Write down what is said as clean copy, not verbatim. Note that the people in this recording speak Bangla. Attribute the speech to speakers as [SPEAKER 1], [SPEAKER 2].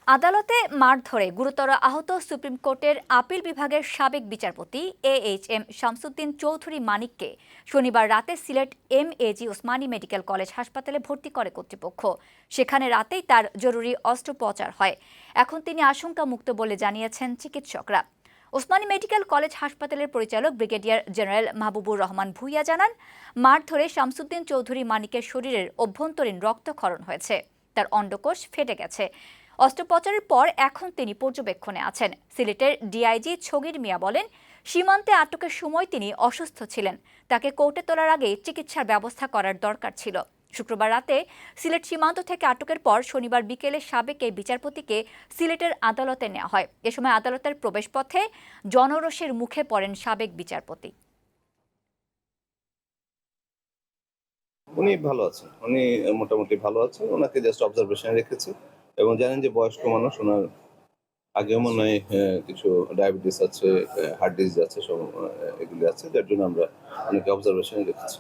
[SPEAKER 1] আদালতে মারধরে গুরুতর আহত সুপ্রিম কোর্টের আপিল বিভাগের সাবেক বিচারপতি AHM শামসুদ্দিন চৌধুরী মানিককে শনিবার রাতে Sylhet MAG Osmani medical college হাসপাতালে ভর্তি করে কর্তৃপক্ষ। সেখানে রাতেই তার জরুরি অস্ত্রোপচার হয়। এখন তিনি আশঙ্কামুক্ত বলে জানিয়েছেন চিকিৎসকরা। ওসমানী মেডিকেল কলেজ হাসপাতালের পরিচালক ব্রিগেডিয়ার জেনারেল মাহবুবুর রহমান ভূঁইয়া জানান, মারধরে শামসুদ্দিন চৌধুরী মানিকের শরীরের অভ্যন্তরীণ রক্তক্ষরণ হয়েছে, তার অন্ডকোষ ফেটে গেছে। অস্ত্রোপচারের পর এখন তিনি পর্যবেক্ষণে আছেন। সিলেটের DIG ছগির মিয়া বলেন, সীমান্তে আটকের সময় তিনি অসুস্থ ছিলেন। তাকে কোর্টে তোলার আগে চিকিৎসার ব্যবস্থা করার দরকার ছিল। শুক্রবার রাতে সিলেট সীমান্ত থেকে আটকের পর শনিবার বিকেলে সাবেক এই বিচারপতিকে সিলেটের আদালতে নেওয়া হয়। এ সময় আদালতের প্রবেশপথে জনরোষের মুখে পড়েন সাবেক বিচারপতি।
[SPEAKER 2] উনি ভালো আছেন, উনি মোটামুটি ভালো আছেন। ওনাকে জাস্ট অবজারভেশনে রেখেছি এবং জানেন যে বয়স্ক মানুষ, ওনার আগেও মনে হয় কিছু ডায়াবেটিস আছে, হার্ট ডিজিজ আছে, সব এগুলি আছে, যার জন্য আমরা অনেকে অবজারভেশনে রেখেছি।